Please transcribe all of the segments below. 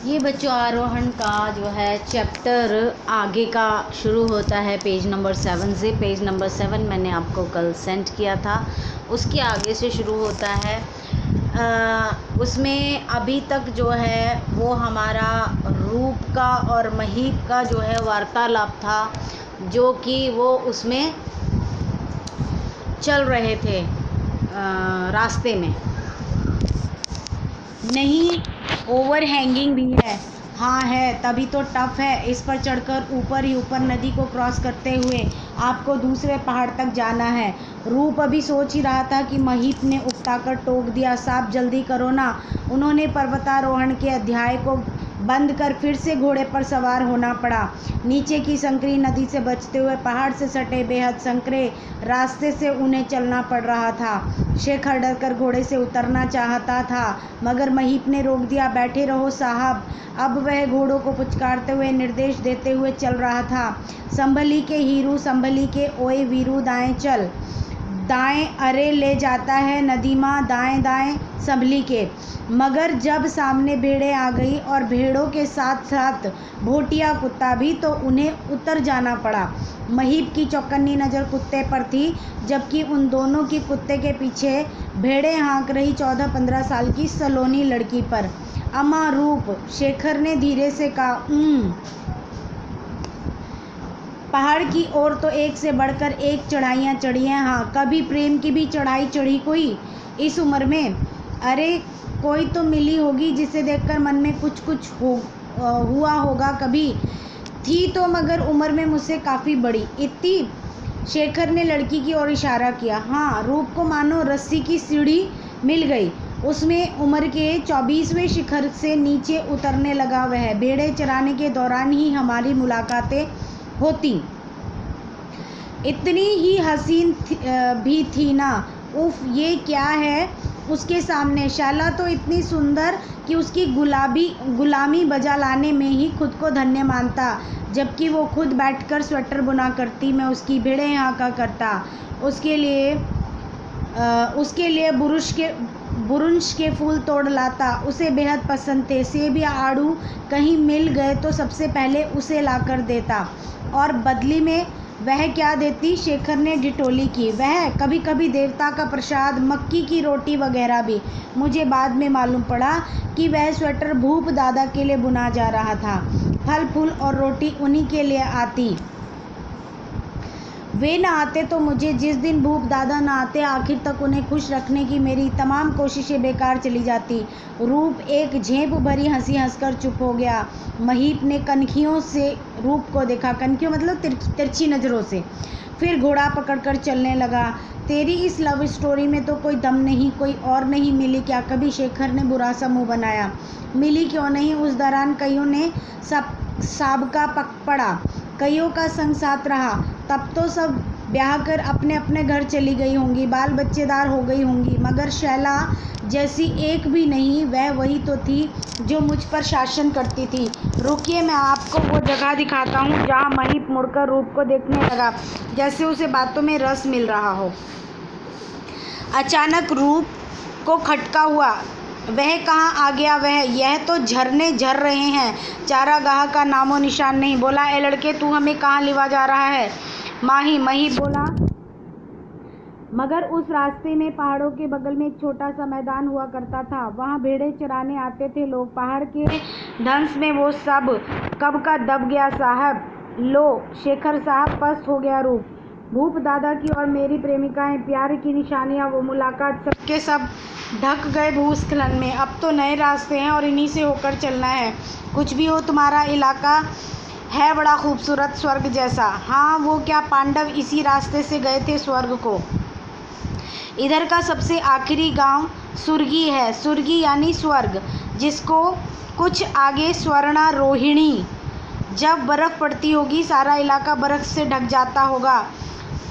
ये बच्चों आरोहण का जो है चैप्टर आगे का शुरू होता है पेज नंबर 7 से। पेज नंबर 7 मैंने आपको कल सेंड किया था, उसके आगे से शुरू होता है। उसमें अभी तक जो है वो हमारा रूप का और महीप का जो है वार्तालाप था, जो कि वो उसमें चल रहे थे रास्ते में। नहीं, ओवर हैंगिंग भी है, हाँ है, तभी तो टफ है। इस पर चढ़कर ऊपर ही ऊपर नदी को क्रॉस करते हुए आपको दूसरे पहाड़ तक जाना है। रूप अभी सोच ही रहा था कि महीप ने उकताकर टोक दिया, साहब जल्दी करो ना। उन्होंने पर्वतारोहण के अध्याय को बंद कर फिर से घोड़े पर सवार होना पड़ा। नीचे की संकरी नदी से बचते हुए पहाड़ से सटे बेहद संकरे रास्ते से उन्हें चलना पड़ रहा था। शेखर डरकर घोड़े से उतरना चाहता था, मगर महीप ने रोक दिया। बैठे रहो साहब। अब वह घोड़ों को पुचकारते हुए निर्देश देते हुए चल रहा था। संभली के हीरू, संभली के ओए वीरू, दाएं चल, दाएं अरे ले जाता है नदी माँ, दाएं दाएं संभली के। मगर जब सामने भेड़ें आ गई और भेड़ों के साथ साथ भोटिया कुत्ता भी, तो उन्हें उतर जाना पड़ा। महीप की चौकन्नी नज़र कुत्ते पर थी, जबकि उन दोनों की कुत्ते के पीछे भेड़ें हाँक रही 14-15 साल की सलोनी लड़की पर। अम्मा रूप, शेखर ने धीरे से कहा। पहाड़ की ओर तो एक से बढ़कर एक चढ़ाइयाँ चढ़ी हैं। हाँ, कभी प्रेम की भी चढ़ाई चढ़ी कोई इस उम्र में? अरे कोई तो मिली होगी जिसे देखकर मन में कुछ हुआ होगा कभी। थी तो, मगर उम्र में मुझसे काफ़ी बड़ी। इतनी? शेखर ने लड़की की ओर इशारा किया। हाँ, रूप को मानो रस्सी की सीढ़ी मिल गई। उसमें उम्र के 24वें शिखर से नीचे उतरने लगा वह। भेड़ें चराने के दौरान ही हमारी मुलाकातें होती। इतनी ही हसीन भी थी ना। उफ, ये क्या है उसके सामने? शाला तो इतनी सुंदर कि उसकी गुलामी बजा लाने में ही खुद को धन्य मानता, जबकि वो खुद बैठकर स्वेटर बुना करती, मैं उसकी भेड़ें हाँका करता। उसके लिए बुरुंश के फूल तोड़ लाता, उसे बेहद पसंद थे। सेब या आड़ू कहीं मिल गए तो सबसे पहले उसे लाकर देता। और बदली में वह क्या देती? शेखर ने डिटोली की। वह कभी कभी देवता का प्रसाद, मक्की की रोटी वगैरह भी। मुझे बाद में मालूम पड़ा कि वह स्वेटर भूप दादा के लिए बुना जा रहा था। फल फूल और रोटी उन्हीं के लिए आती। वे न आते तो मुझे, जिस दिन भूप दादा न आते, आखिर तक उन्हें खुश रखने की मेरी तमाम कोशिशें बेकार चली जाती। रूप एक झेप भरी हंसी हंसकर चुप हो गया। महीप ने कनखियों से रूप को देखा। कनखियों मतलब तिरछी नज़रों से। फिर घोड़ा पकड़कर चलने लगा। तेरी इस लव स्टोरी में तो कोई दम नहीं। कोई और नहीं मिली क्या कभी? शेखर ने बुरा सा मुँह बनाया। मिली क्यों नहीं? उस दौरान कईयों ने साबका पड़ा, कईयों का संग साथ रहा। तब तो सब ब्याह कर अपने अपने घर चली गई होंगी, बाल बच्चेदार हो गई होंगी, मगर शैला जैसी एक भी नहीं। वह वही तो थी जो मुझ पर शासन करती थी। रुकिए, मैं आपको वो जगह दिखाता हूँ जहाँ महीप मुड़कर रूप को देखने लगा, जैसे उसे बातों में रस मिल रहा हो। अचानक रूप को खटका हुआ। वह कहाँ आ गया वह? यह तो झरने झर रहे हैं, चारागाह का नामो निशान नहीं। बोला, ए लड़के, तू हमें कहाँ लिवा जा रहा है? माही, महीप बोला। मगर उस रास्ते में पहाड़ों के बगल में एक छोटा सा मैदान हुआ करता था। वहाँ भेड़ें चराने आते थे लोग। पहाड़ के धंस में वो सब कब का दब गया साहब। लो, शेखर साहब, पस्त हो गया रूप। भूप दादा की और मेरी प्रेमिकाएं, प्यार की निशानियाँ, वो मुलाकात, सबके सब ढक गए भूस्खलन में। अब तो नए रास्ते हैं और इन्हीं से होकर चलना है। कुछ भी हो, तुम्हारा इलाका है बड़ा खूबसूरत, स्वर्ग जैसा। हाँ, वो क्या, पांडव इसी रास्ते से गए थे स्वर्ग को। इधर का सबसे आखिरी गांव सुरगी है। सुरगी यानी स्वर्ग, जिसको कुछ आगे स्वर्णा रोहिणी। जब बर्फ़ पड़ती होगी सारा इलाका बर्फ़ से ढक जाता होगा।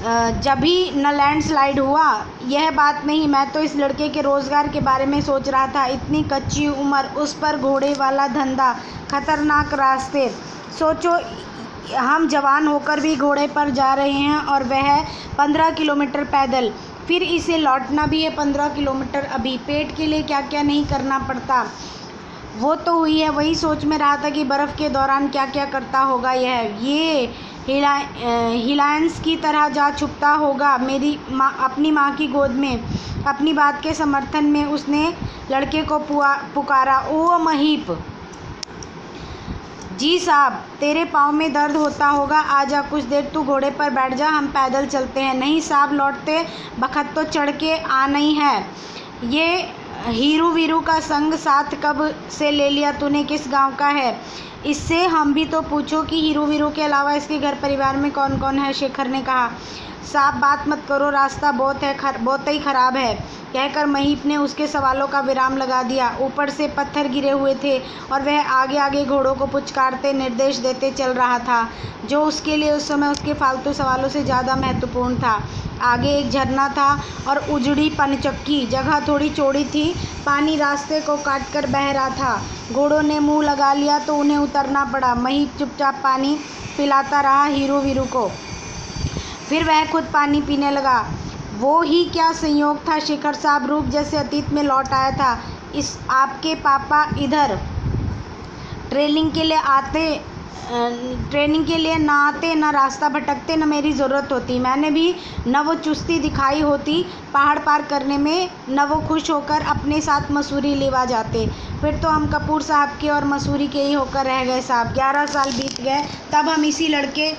जब भी न लैंडस्लाइड हुआ। यह बात नहीं, मैं तो इस लड़के के रोज़गार के बारे में सोच रहा था। इतनी कच्ची उम्र, उस पर घोड़े वाला धंधा, खतरनाक रास्ते। सोचो, हम जवान होकर भी घोड़े पर जा रहे हैं और वह 15 किलोमीटर पैदल। फिर इसे लौटना भी है 15 किलोमीटर। अभी पेट के लिए क्या क्या नहीं करना पड़ता। वो तो हुई है, वही सोच में रहा था कि बर्फ़ के दौरान क्या क्या करता होगा ये हिलायंस की तरह जा छुपता होगा मेरी माँ, अपनी माँ की गोद में। अपनी बात के समर्थन में उसने लड़के को पुकारा, ओ महीप। जी साहब, तेरे पाँव में दर्द होता होगा, आजा कुछ देर तू घोड़े पर बैठ जा, हम पैदल चलते हैं। नहीं साहब, लौटते बखत तो चढ़ के आना ही है। ये हीरू वीरू का संग साथ कब से ले लिया तूने, किस गांव का है? इससे हम भी तो पूछो कि हीरू वीरू के अलावा इसके घर परिवार में कौन कौन है, शेखर ने कहा। साहब बात मत करो, रास्ता बहुत ही ख़राब है, कहकर महीप ने उसके सवालों का विराम लगा दिया। ऊपर से पत्थर गिरे हुए थे और वह आगे आगे घोड़ों को पुचकारते निर्देश देते चल रहा था, जो उसके लिए उस समय उसके फालतू सवालों से ज़्यादा महत्वपूर्ण था। आगे एक झरना था और उजड़ी पनचक्की जगह थोड़ी चौड़ी थी, पानी रास्ते को काट कर बह रहा था। घोड़ों ने मुँह लगा लिया तो उन्हें उतरना पड़ा। महीप चुपचाप पानी पिलाता रहा हीरू वीरू को, फिर वह खुद पानी पीने लगा। वो ही क्या संयोग था शेखर साहब, रूप जैसे अतीत में लौट आया था। इस आपके पापा इधर ट्रेनिंग के लिए ना आते, न रास्ता भटकते, न मेरी ज़रूरत होती। मैंने भी न वो चुस्ती दिखाई होती पहाड़ पार करने में, न वो खुश होकर अपने साथ मसूरी लेवा जाते। फिर तो हम कपूर साहब के और मसूरी के ही होकर रह गए साहब। 11 साल बीत गए, तब हम इसी लड़के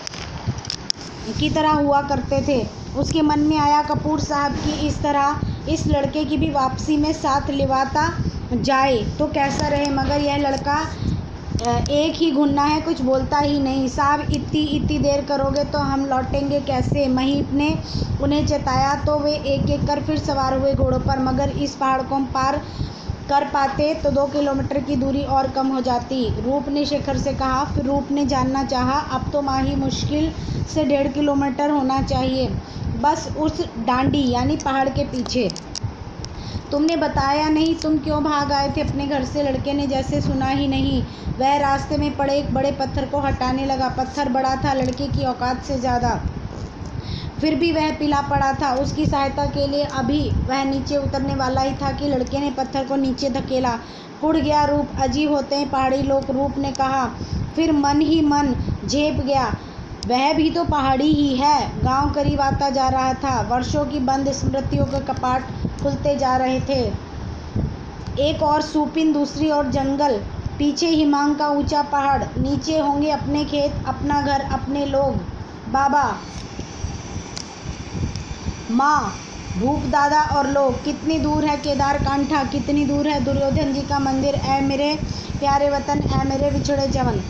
की तरह हुआ करते थे। उसके मन में आया कपूर साहब की इस तरह इस लड़के की भी वापसी में साथ लिवाता जाए तो कैसा रहे, मगर यह लड़का एक ही घुन्ना है, कुछ बोलता ही नहीं। साहब इतनी देर करोगे तो हम लौटेंगे कैसे? महीप ने उन्हें चेताया तो वे एक एक कर फिर सवार हुए घोड़ों पर, मगर इस पहाड़ को हम पार कर पाते तो 2 किलोमीटर की दूरी और कम हो जाती, रूप ने शेखर से कहा। फिर रूप ने जानना चाहा, अब तो माही मुश्किल से 1.5 किलोमीटर होना चाहिए, बस उस डांडी यानी पहाड़ के पीछे। तुमने बताया नहीं, तुम क्यों भाग आए थे अपने घर से? लड़के ने जैसे सुना ही नहीं। वह रास्ते में पड़े एक बड़े पत्थर को हटाने लगा। पत्थर बड़ा था, लड़के की औकात से ज़्यादा, फिर भी वह पिला पड़ा था। उसकी सहायता के लिए अभी वह नीचे उतरने वाला ही था कि लड़के ने पत्थर को नीचे धकेला। उड़ गया रूप, अजीब होते हैं पहाड़ी लोग, रूप ने कहा। फिर मन ही मन झेप गया, वह भी तो पहाड़ी ही है। गांव करीब आता जा रहा था, वर्षों की बंद स्मृतियों के कपाट खुलते जा रहे थे। एक और सूपिन, दूसरी ओर जंगल, पीछे हिमांग का ऊंचा पहाड़, नीचे होंगे अपने खेत, अपना घर, अपने लोग, बाबा माँ, भूप दादा और लोग। कितनी दूर है केदार कांठा, कितनी दूर है दुर्योधन जी का मंदिर। ऐ मेरे प्यारे वतन, ऐ मेरे बिछड़े जवन।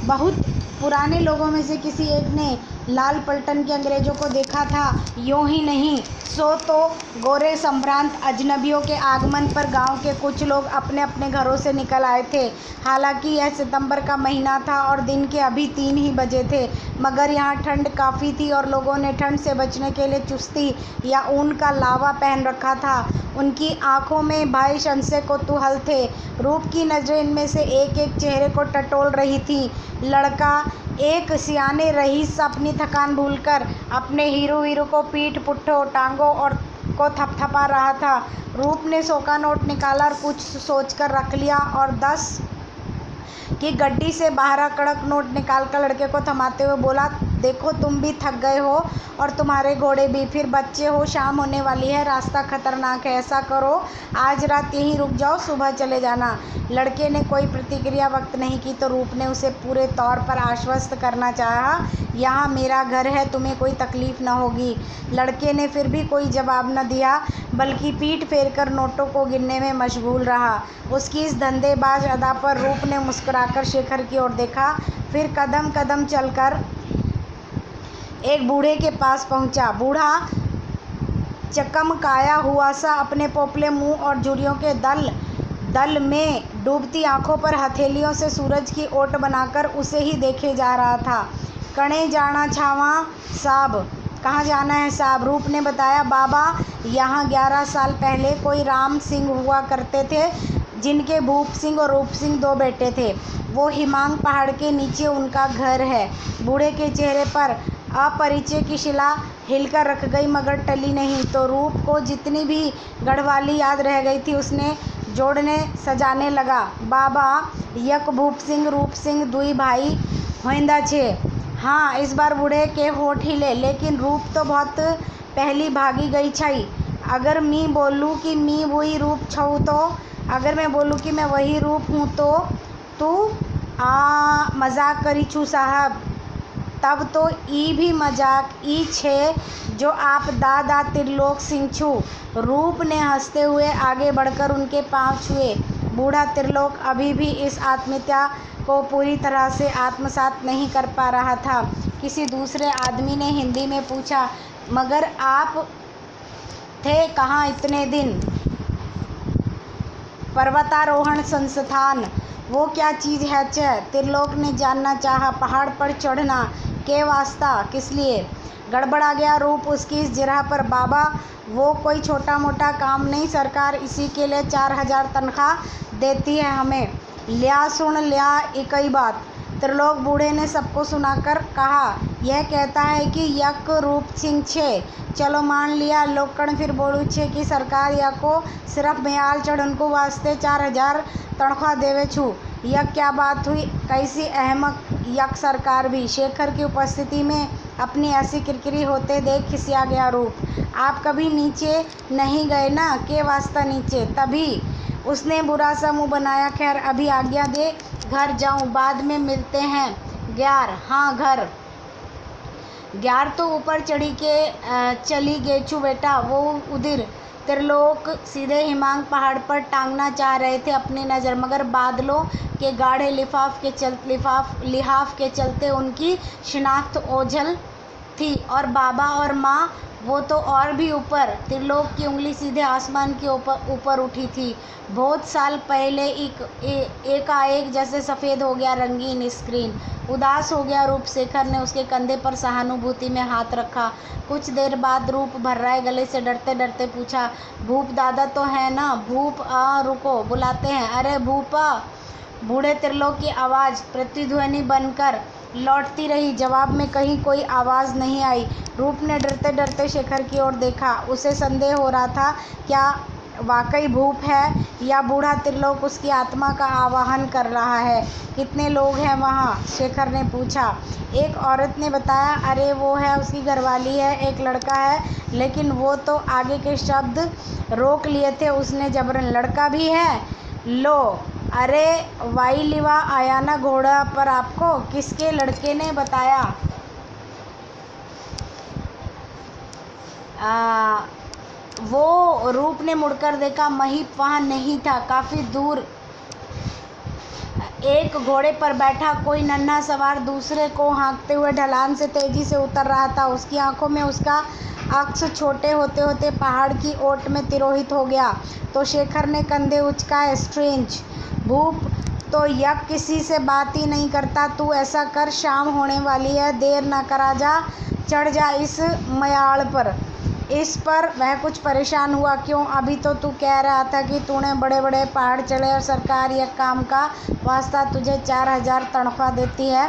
बहुत पुराने लोगों में से किसी एक ने लाल पलटन के अंग्रेज़ों को देखा था। यूँ ही नहीं सो तो गोरे संभ्रांत अजनबियों के आगमन पर गांव के कुछ लोग अपने अपने घरों से निकल आए थे। हालांकि यह सितंबर का महीना था और दिन के अभी 3 ही बजे थे, मगर यहाँ ठंड काफ़ी थी और लोगों ने ठंड से बचने के लिए चुस्ती या ऊन का लावा पहन रखा था। उनकी आंखों में भय संशय कौतूहल थे। रूप की नज़रें इनमें से एक एक चेहरे को टटोल रही थी। लड़का एक सियाने रईस अपनी थकान भूलकर अपने हीरो वीरू को पीठ, पुट्ठों, टांगों और को थपथपा रहा था। रूप ने 100 का नोट निकाला और कुछ सोचकर रख लिया और 10 की गड्डी से 12 कड़क नोट निकालकर लड़के को थमाते हुए बोला, देखो तुम भी थक गए हो और तुम्हारे घोड़े भी, फिर बच्चे हो, शाम होने वाली है, रास्ता खतरनाक है, ऐसा करो आज रात यहीं रुक जाओ, सुबह चले जाना। लड़के ने कोई प्रतिक्रिया व्यक्त नहीं की तो रूप ने उसे पूरे तौर पर आश्वस्त करना चाहा, यहाँ मेरा घर है, तुम्हें कोई तकलीफ न होगी। लड़के ने फिर भी कोई जवाब न दिया, बल्कि पीठ फेरकर नोटों को गिनने में मशगूल रहा। उसकी इस धंधेबाज अदा पर रूप ने मुस्कुराकर शेखर की ओर देखा, फिर कदम कदम चलकर एक बूढ़े के पास पहुंचा। बूढ़ा चकमकाया हुआ सा अपने पोपले मुंह और झुर्रियों के दल में डूबती आंखों पर हथेलियों से सूरज की ओट बनाकर उसे ही देखे जा रहा था। कणे जाना छावा साहब, कहाँ जाना है साहब? रूप ने बताया, बाबा यहाँ 11 साल पहले कोई राम सिंह हुआ करते थे, जिनके भूप सिंह और रूप सिंह 2 बेटे थे। वो हिमांग पहाड़ के नीचे उनका घर है। बूढ़े के चेहरे पर अपरिचय की शिला हिलकर रख गई, मगर टली नहीं। तो रूप को जितनी भी गढ़वाली याद रह गई थी, उसने जोड़ने सजाने लगा। बाबा यक भूप सिंह रूप सिंह दुई भाई होइंदा छे। हाँ, इस बार बूढ़े के होठ हिले, लेकिन रूप तो बहुत पहली भागी गई छई। अगर मी बोलूँ कि मी वही रूप छऊ तो, अगर मैं बोलूँ कि मैं वही रूप हूँ तो तू मजाक करी छू साहब। तब तो ई भी मजाक ई छे जो आप दादा त्रिलोक सिंह छू। रूप ने हंसते हुए आगे बढ़कर उनके पांव छुए। बूढ़ा त्रिलोक अभी भी इस आत्मीयता को पूरी तरह से आत्मसात नहीं कर पा रहा था। किसी दूसरे आदमी ने हिंदी में पूछा, मगर आप थे कहाँ इतने दिन? पर्वतारोहण संस्थान। वो क्या चीज़ है च? त्रिलोक ने जानना चाहा। पहाड़ पर चढ़ना के वास्ता? किस लिए? गड़बड़ा गया रूप उसकी इस जिरह पर। बाबा, वो कोई छोटा मोटा काम नहीं, सरकार इसी के लिए 4000 तनख्वाह देती है हमें। लिया सुन लिया इकई बात। त्रिलोक बूढ़े ने सबको सुनाकर कहा, यह कहता है कि यक रूप सिंह छे। चलो मान लिया। लोकण फिर बोलू छे कि सरकार यको सिर्फ म्याल चढ़न को वास्ते 4000 तनख्वाह देवे छू। यक क्या बात हुई? कैसी अहमक यक सरकार भी। शेखर की उपस्थिति में अपनी ऐसी किरकिरी होते देख खिसिया गया रूप। आप कभी नीचे नहीं गए ना? के वास्ता नीचे? तभी उसने बुरा सा मुंह बनाया। खैर अभी आज्ञा दे, घर जाऊं, बाद में मिलते हैं। 11 हाँ घर। 11 तो ऊपर चली गेचू बेटा। वो उधर। त्रिलोक सीधे हिमांग पहाड़ पर टांगना चाह रहे थे अपनी नज़र, मगर बादलों के गाढ़े लिहाफ के चलते उनकी शिनाख्त ओझल थी। और बाबा और माँ, वो तो और भी ऊपर। त्रिलोक की उंगली सीधे आसमान के ऊपर उठी थी। बहुत साल पहले एकाएक जैसे सफ़ेद हो गया रंगीन स्क्रीन। उदास हो गया रूप। शेखर ने उसके कंधे पर सहानुभूति में हाथ रखा। कुछ देर बाद रूप भर्राए गले से डरते डरते पूछा, भूप दादा तो है ना? भूप रुको, बुलाते हैं। अरे भूपा। बूढ़े त्रिलोक की आवाज़ प्रतिध्वनि बनकर लौटती रही। जवाब में कहीं कोई आवाज़ नहीं आई। रूप ने डरते डरते शेखर की ओर देखा। उसे संदेह हो रहा था, क्या वाकई भूप है या बूढ़ा त्रिलोक उसकी आत्मा का आवाहन कर रहा है। कितने लोग हैं वहाँ? शेखर ने पूछा। एक औरत ने बताया, अरे वो है, उसकी घरवाली है, एक लड़का है। लेकिन वो तो आगे के शब्द रोक लिए थे उसने जबरन। लड़का भी है? लो, अरे वाई लिवा आया ना घोड़ा पर आपको? किसके? लड़के ने बताया। वो रूप ने मुड़कर देखा। महीप वहाँ नहीं था। काफ़ी दूर एक घोड़े पर बैठा कोई नन्हा सवार दूसरे को हाँकते हुए ढलान से तेजी से उतर रहा था। उसकी आंखों में उसका अक्स छोटे होते होते पहाड़ की ओट में तिरोहित हो गया। तो शेखर ने कंधे उचकाए। स्ट्रेंज। भूप तो यक किसी से बात ही नहीं करता। तू ऐसा कर, शाम होने वाली है, देर न करा जा, चढ़ जा इस मयाड़ पर। इस पर वह कुछ परेशान हुआ। क्यों? अभी तो तू कह रहा था कि तूने बड़े बड़े पहाड़ चढ़े और सरकार यह काम का वास्ता तुझे 4000 तनख्वाह देती है।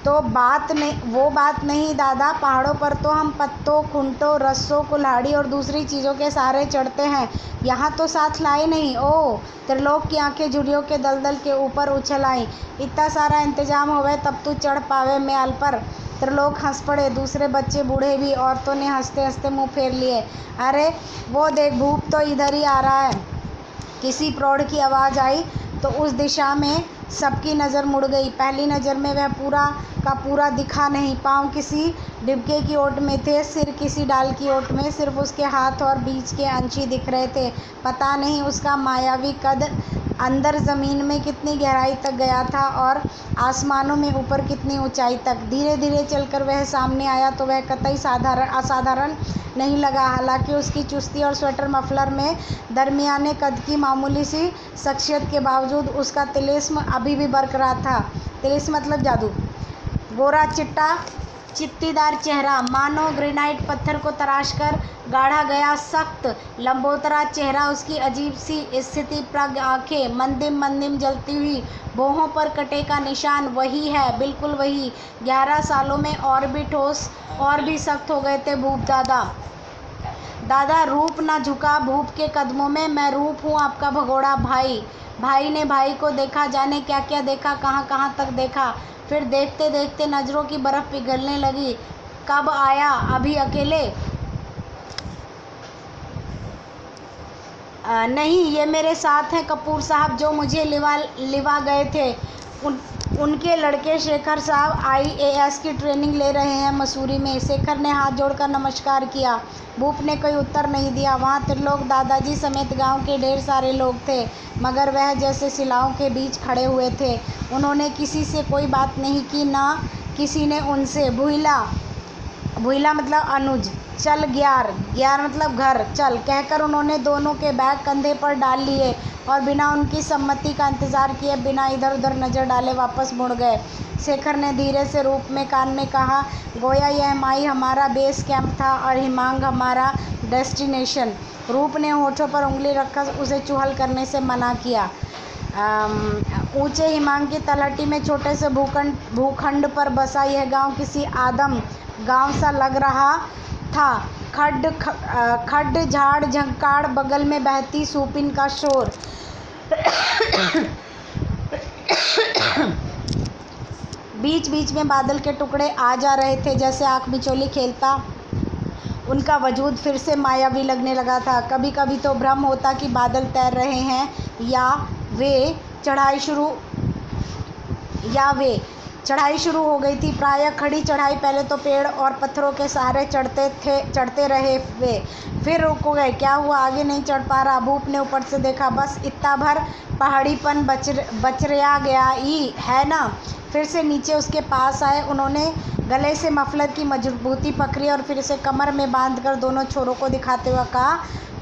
तो वो बात नहीं दादा। पहाड़ों पर तो हम पत्तों, खूंटों, रस्सों, कुल्हाड़ी और दूसरी चीज़ों के सहारे चढ़ते हैं। यहाँ तो साथ लाए नहीं। ओह! त्रिलोक की आंखें झुर्रियों के दलदल के ऊपर उछल आईं। इतना सारा इंतजाम होवे तब तू चढ़ पावे म्याल पर। त्रिलोक हंस पड़े। दूसरे बच्चे, बूढ़े भी। औरतों ने हंसते हंसते मुंह फेर लिए। अरे वो देख, भूप तो इधर ही आ रहा है। किसी प्रौढ़ की आवाज़ आई तो उस दिशा में सबकी नज़र मुड़ गई। पहली नज़र में वह पूरा का पूरा दिखा नहीं। पाँव किसी डिब्बे की ओट में थे, सिर किसी डाल की ओट में। सिर्फ उसके हाथ और बीच के अंशी दिख रहे थे। पता नहीं उसका मायावी कद अंदर ज़मीन में कितनी गहराई तक गया था और आसमानों में ऊपर कितनी ऊंचाई तक। धीरे धीरे चलकर वह सामने आया तो वह कतई असाधारण नहीं लगा। हालांकि उसकी चुस्ती और स्वेटर मफलर में दरमियाने कद की मामूली सी शख्सियत के बावजूद उसका तिलिस्म अभी भी बरकरार था। तिलिस्म मतलब जादू। गोरा चिट्टा चित्तीदार चेहरा, मानो ग्रेनाइट पत्थर को तराशकर गाढ़ा गया। सख्त लंबोतरा चेहरा, उसकी अजीब सी स्थिति प्रज्ञ आंखें, मंदिम मंदिम जलती हुई भौहों पर कटे का निशान। वही है, बिल्कुल वही। 11 सालों में और भी ठोस और भी सख्त हो गए थे भूप दादा। दादा रूप ना झुका भूप के कदमों में, मैं रूप हूँ आपका भगोड़ा भाई। भाई ने भाई को देखा, जाने क्या क्या देखा, कहाँ कहाँ तक देखा। फिर देखते देखते नज़रों की बर्फ़ पिघलने लगी। कब आया? अभी अकेले? नहीं, ये मेरे साथ हैं कपूर साहब जो मुझे लिवा गए थे। उनके लड़के शेखर साहब IAS की ट्रेनिंग ले रहे हैं मसूरी में। शेखर ने हाथ जोड़कर नमस्कार किया। भूप ने कोई उत्तर नहीं दिया। वहाँ त्रिलोक दादाजी समेत गांव के ढेर सारे लोग थे, मगर वह जैसे शिलाओं के बीच खड़े हुए थे। उन्होंने किसी से कोई बात नहीं की, ना किसी ने उनसे। भूला मतलब अनुज। चल ग्यार मतलब घर, चल कहकर उन्होंने दोनों के बैग कंधे पर डाल लिए और बिना उनकी सम्मति का इंतज़ार किए, बिना इधर उधर नज़र डाले वापस मुड़ गए। शेखर ने धीरे से रूप में कान में कहा, गोया यह माई हमारा बेस कैंप था और हिमांग हमारा डेस्टिनेशन। रूप ने होठों पर उंगली रखकर उसे चुहल करने से मना किया। ऊंचे हिमांग की तलहटी में छोटे से भूखंड पर बसा यह गांव किसी आदम गांव सा लग रहा था। खड्ड झाड़ झंकाड़, बगल में बहती सूपिन का शोर। बीच बीच में बादल के टुकड़े आ जा रहे थे, जैसे आँख मिचौली खेलता उनका वजूद फिर से मायावी लगने लगा था। कभी कभी तो भ्रम होता कि बादल तैर रहे हैं या वे चढ़ाई शुरू हो गई थी। प्रायः खड़ी चढ़ाई। पहले तो पेड़ और पत्थरों के सहारे चढ़ते रहे वे, फिर रुक गए। क्या हुआ? आगे नहीं चढ़ पा रहा। भूप ने ऊपर से देखा, बस इतना भर पहाड़ीपन बचरिया गया ही है ना। फिर से नीचे उसके पास आए। उन्होंने गले से मफलर की मजबूती पकड़ी और फिर इसे कमर में बांधकर दोनों छोरों को दिखाते हुए कहा,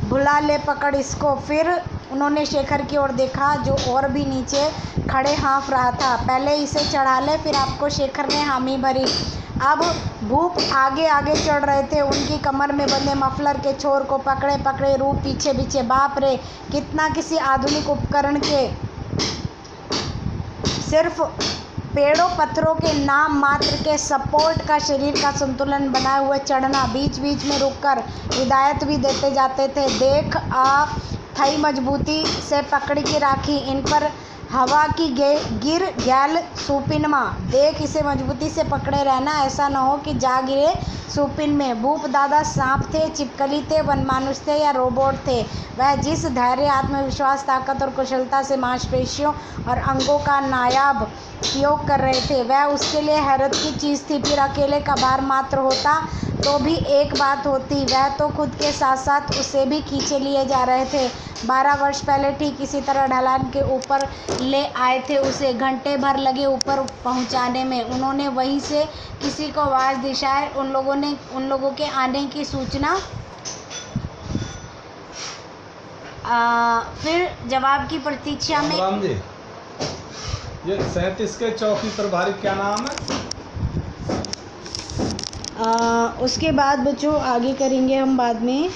भुला ले, पकड़ इसको। फिर उन्होंने शेखर की ओर देखा जो और भी नीचे खड़े हाँफ रहा था। पहले इसे चढ़ा ले, फिर आपको। शेखर ने हामी भरी। अब भूप आगे आगे चढ़ रहे थे, उनकी कमर में बंधे मफलर के छोर को पकड़े पकड़े रूप पीछे पीछे। बाप रे, कितना किसी आधुनिक उपकरण के सिर्फ पेड़ों पत्थरों के नाम मात्र के सपोर्ट का शरीर का संतुलन बनाए हुए चढ़ना। बीच बीच में रुककर हिदायत भी देते जाते थे। देख थई मजबूती से पकड़ी की राखी, इन पर हवा की गिर गैल सुपिनमा। देख इसे मजबूती से पकड़े रहना, ऐसा न हो कि जा गिरे सुपिन में। भूप दादा सांप थे, छिपकली थे, वनमानुष थे या रोबोट थे? वह जिस धैर्य, आत्मविश्वास, ताकत और कुशलता से मांसपेशियों और अंगों का नायाब उपयोग कर रहे थे, वह उसके लिए हैरत की चीज़ थी। फिर अकेले का भार मात्र होता तो भी एक बात होती, वह तो खुद के साथ साथ उसे भी खींचे लिए जा रहे थे। 12 वर्ष पहले ठीक इसी तरह ढलान के ऊपर ले आए थे उसे। घंटे भर लगे ऊपर पहुंचाने में। उन्होंने वहीं से किसी को आवाज़ दी। शायद उन लोगों के आने की सूचना। फिर जवाब की प्रतीक्षा में। राम जी, ये 37 के चौकी प्रभारी क्या नाम है? उसके बाद बच्चों आगे करेंगे हम बाद में।